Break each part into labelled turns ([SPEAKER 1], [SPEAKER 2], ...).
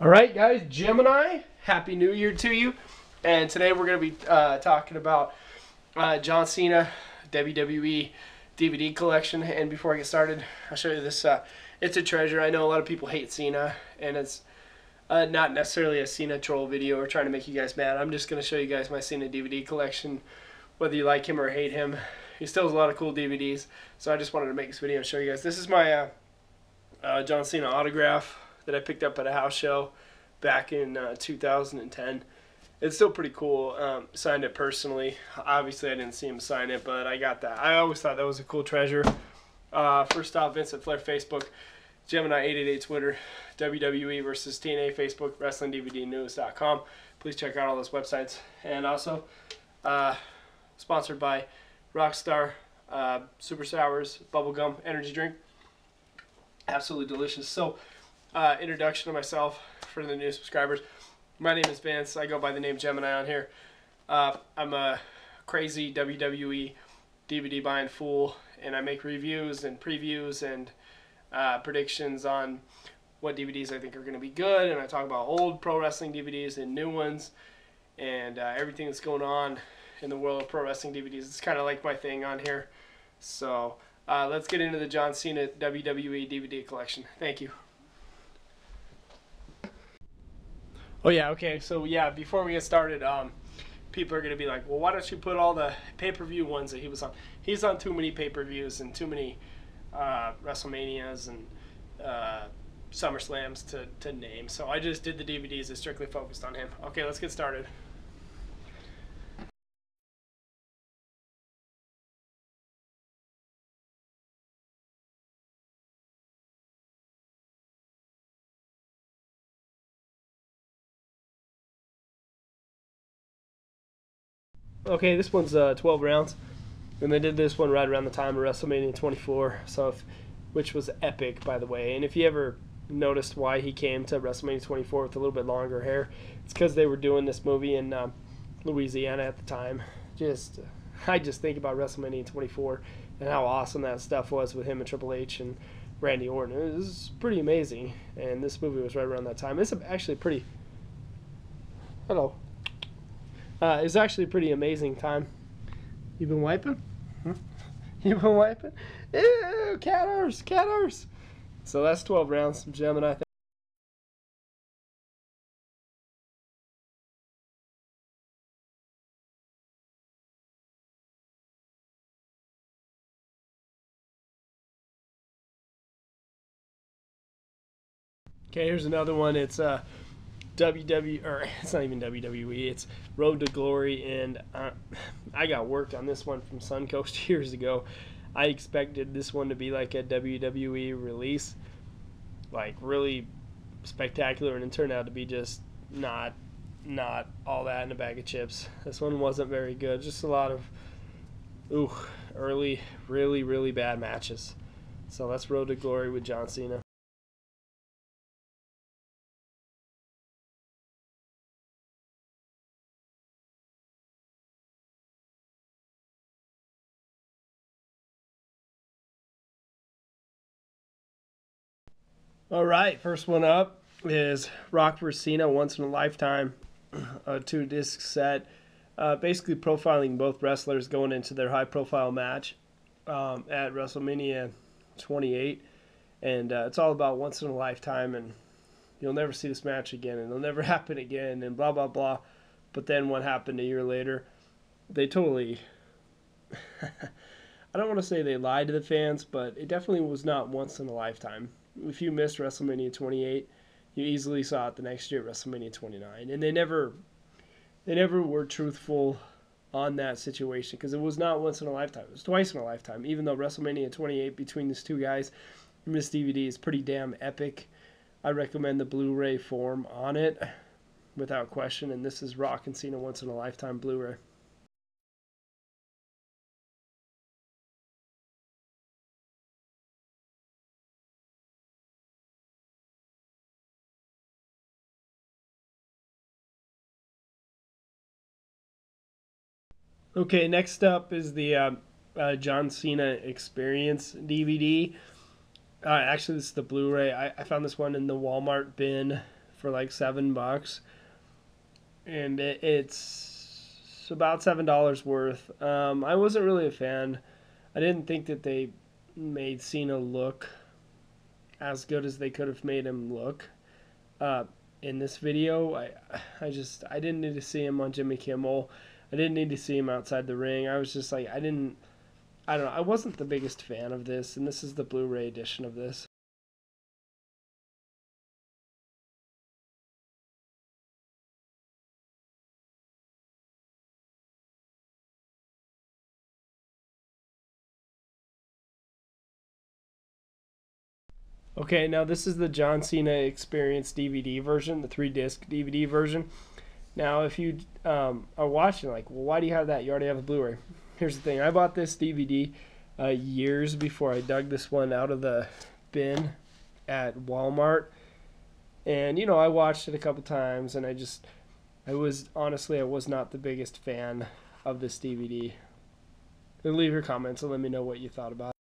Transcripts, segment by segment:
[SPEAKER 1] All right, guys, Gemini, Happy New Year to you. And today we're going to be talking about John Cena WWE DVD collection. And before I get started, I'll show you this. It's a treasure. I know a lot of people hate Cena, and it's not necessarily a Cena troll video or trying to make you guys mad. I'm just going to show you guys my Cena DVD collection, whether you like him or hate him. He still has a lot of cool DVDs, so I just wanted to make this video and show you guys. This is my John Cena autograph that I picked up at a house show back in 2010. It's still pretty cool. Signed it personally. Obviously, I didn't see him sign it, but I got that. I always thought that was a cool treasure. First off, Vincent Flair Facebook, Gemini 888 Twitter, WWE versus TNA Facebook, WrestlingDVDnews.com. Please check out all those websites. And also, sponsored by Rockstar Super Sours Bubblegum Energy Drink. Absolutely delicious. So, introduction to myself for the new subscribers. My name is Vince. I go by the name Gemini on here. I'm a crazy WWE DVD buying fool, and I make reviews and previews and predictions on what DVDs I think are going to be good, and I talk about old pro wrestling DVDs and new ones, and everything that's going on in the world of pro wrestling DVDs. It's kind of like my thing on here. So let's get into the John Cena WWE DVD collection. Thank you. Oh yeah, okay, so yeah, before we get started, people are going to be like, well, why don't you put all the pay-per-view ones that he was on? He's on too many pay-per-views and too many WrestleManias and SummerSlams to name, so I just did the DVDs that strictly focused on him. Okay, let's get started. Okay, this one's 12 rounds, and they did this one right around the time of WrestleMania 24, so which was epic, by the way. And if you ever noticed why he came to WrestleMania 24 with a little bit longer hair, it's because they were doing this movie in Louisiana at the time. I just think about WrestleMania 24 and how awesome that stuff was with him and Triple H and Randy Orton. It was pretty amazing, and this movie was right around that time. It's actually pretty... Hello. It's actually a pretty amazing time. You been wiping? Huh? You been wiping? Ew, cat arse, cat arse. So that's 12 rounds from Gemini. Okay, here's another one. It's WWE, or it's not even WWE, it's Road to Glory, and I got worked on this one from Suncoast years ago. I expected this one to be like a WWE release, like really spectacular, and it turned out to be just not all that in a bag of chips. This one wasn't very good, just a lot of early, really bad matches. So that's Road to Glory with John Cena. All right, first one up is Rock vs. Cena, Once in a Lifetime, a 2-disc set, basically profiling both wrestlers going into their high-profile match at WrestleMania 28, and it's all about once in a lifetime, and you'll never see this match again, and it'll never happen again, and blah, blah, blah. But then what happened a year later, they totally... I don't want to say they lied to the fans, but it definitely was not once in a lifetime. If you missed WrestleMania 28, you easily saw it the next year at WrestleMania 29. And they never were truthful on that situation, because it was not once in a lifetime. It was twice in a lifetime, even though WrestleMania 28 between these two guys, this DVD is pretty damn epic. I recommend the Blu-ray form on it without question, and this is Rock and Cena Once in a Lifetime Blu-ray. Okay, next up is the John Cena Experience DVD. Actually, this is the Blu-ray. I found this one in the Walmart bin for like $7, and it's about $7 worth. I wasn't really a fan. I didn't think that they made Cena look as good as they could have made him look in this video. I didn't need to see him on Jimmy Kimmel. I didn't need to see him outside the ring. I was just like, I don't know. I wasn't the biggest fan of this, and this is the Blu-ray edition of this. Okay, now this is the John Cena Experience DVD version, the 3-disc DVD version. Now, if you are watching, like, well, why do you have that? You already have a Blu-ray. Here's the thing. I bought this DVD years before I dug this one out of the bin at Walmart. And, you know, I watched it a couple times, and I was not the biggest fan of this DVD. Leave your comments and let me know what you thought about it.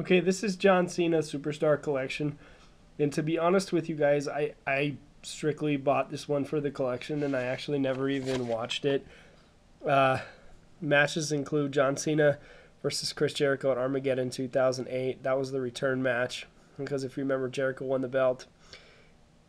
[SPEAKER 1] Okay, this is John Cena Superstar Collection. And to be honest with you guys, I strictly bought this one for the collection, and I actually never even watched it. Matches include John Cena versus Chris Jericho at Armageddon 2008. That was the return match, because if you remember, Jericho won the belt,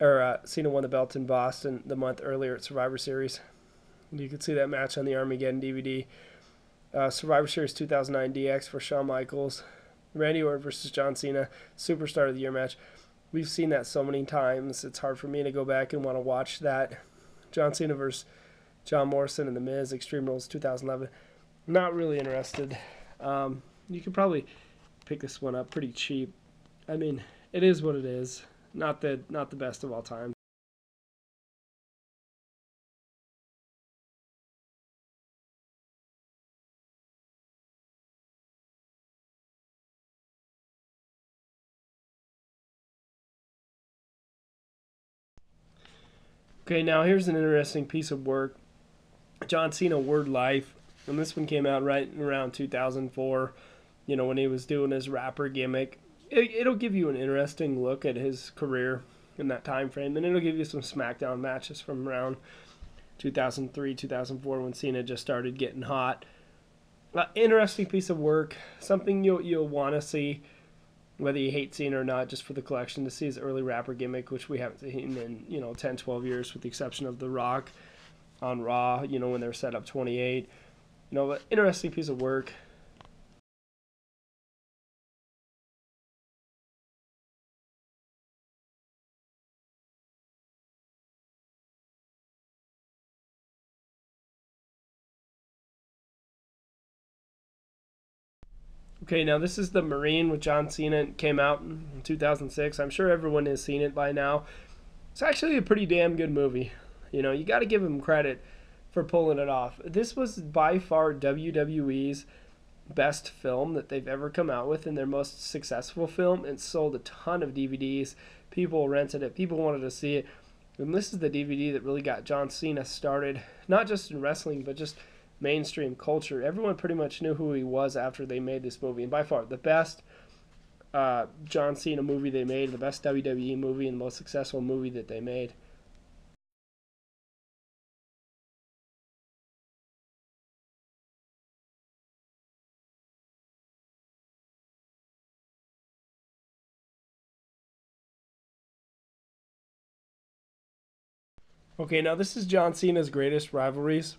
[SPEAKER 1] or Cena won the belt in Boston the month earlier at Survivor Series. You can see that match on the Armageddon DVD. Survivor Series 2009 DX for Shawn Michaels. Randy Orton versus John Cena, Superstar of the Year match. We've seen that so many times, it's hard for me to go back and want to watch that. John Cena versus John Morrison and The Miz, Extreme Rules 2011. Not really interested. You could probably pick this one up pretty cheap. I mean, it is what it is. Not the best of all time. Okay, now here's an interesting piece of work. John Cena Word Life. And this one came out right around 2004, you know, when he was doing his rapper gimmick. It'll give you an interesting look at his career in that time frame. And it'll give you some SmackDown matches from around 2003, 2004 when Cena just started getting hot. Interesting piece of work. Something you'll want to see, whether you hate Cena or not, just for the collection, to see his early rapper gimmick, which we haven't seen in 10, 12 years, with the exception of The Rock on Raw, when they're set up 28. But interesting piece of work. Okay, now this is The Marine with John Cena. It came out in 2006. I'm sure everyone has seen it by now. It's actually a pretty damn good movie. You got to give him credit for pulling it off. This was by far WWE's best film that they've ever come out with, and their most successful film, and sold a ton of DVDs. People rented it. People wanted to see it. And this is the DVD that really got John Cena started, not just in wrestling, but just mainstream culture. Everyone pretty much knew who he was after they made this movie, and by far the best John Cena movie they made, the best WWE movie, and the most successful movie that they made. Okay, now this is John Cena's greatest rivalries.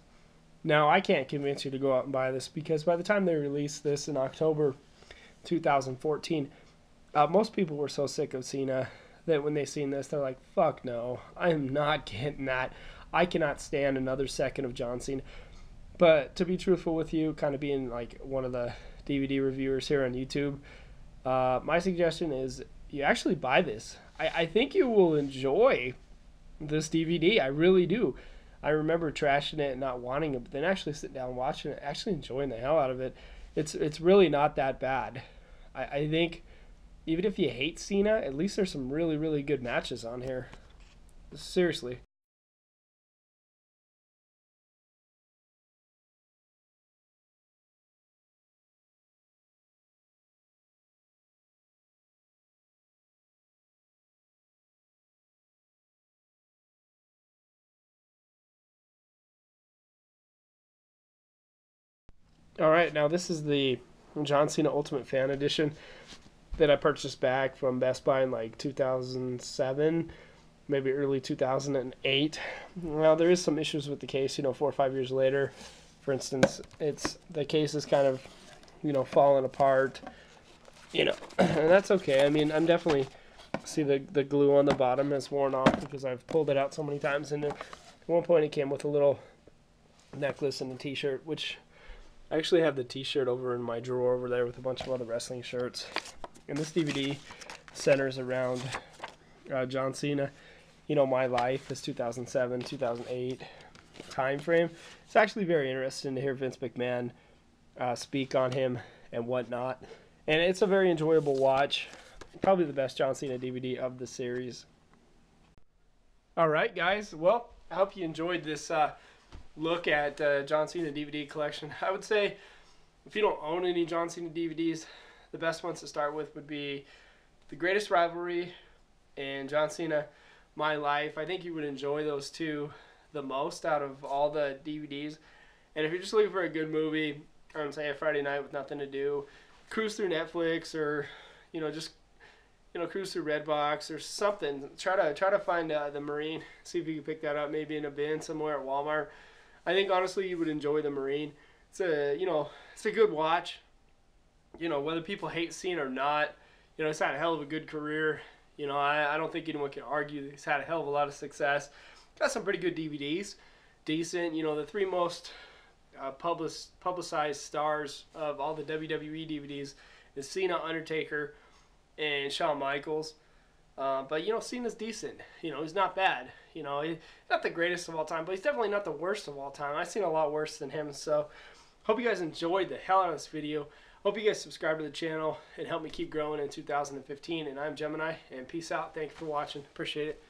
[SPEAKER 1] Now, I can't convince you to go out and buy this, because by the time they released this in October 2014, most people were so sick of Cena that when they seen this, they're like, fuck no, I am not getting that. I cannot stand another second of John Cena. But to be truthful with you, kind of being like one of the DVD reviewers here on YouTube, my suggestion is you actually buy this. I think you will enjoy this DVD. I really do. I remember trashing it and not wanting it, but then actually sitting down and watching it, actually enjoying the hell out of it. It's really not that bad. I think even if you hate Cena, at least there's some really, really good matches on here. Seriously. All right, now this is the John Cena Ultimate Fan Edition that I purchased back from Best Buy in like 2007, maybe early 2008. Now there is some issues with the case, 4 or 5 years later. For instance, it's the case is kind of, falling apart. And that's okay. I mean, I'm definitely see the glue on the bottom has worn off because I've pulled it out so many times. And at one point, it came with a little necklace and a T-shirt, which I actually have the T-shirt over in my drawer over there with a bunch of other wrestling shirts. And this DVD centers around John Cena. My life is 2007, 2008 time frame. It's actually very interesting to hear Vince McMahon speak on him and whatnot. And it's a very enjoyable watch. Probably the best John Cena DVD of the series. All right, guys. Well, I hope you enjoyed this look at John Cena DVD collection. I would say if you don't own any John Cena DVDs, the best ones to start with would be The Greatest Rivalry and John Cena My Life. I think you would enjoy those two the most out of all the DVDs. And if you're just looking for a good movie on, say, a Friday night with nothing to do, cruise through Netflix or, just, cruise through Redbox or something. Try to find the Marine. See if you can pick that up maybe in a bin somewhere at Walmart. I think, honestly, you would enjoy the Marine. It's a good watch. Whether people hate Cena or not, he's had a hell of a good career. I don't think anyone can argue that he's had a hell of a lot of success. Got some pretty good DVDs. Decent. The three most publicized stars of all the WWE DVDs is Cena, Undertaker, and Shawn Michaels. But, Cena's decent. He's not bad. He's not the greatest of all time, but he's definitely not the worst of all time. I've seen a lot worse than him. So, hope you guys enjoyed the hell out of this video. Hope you guys subscribe to the channel and help me keep growing in 2015. And I'm Gemini, and peace out. Thank you for watching. Appreciate it.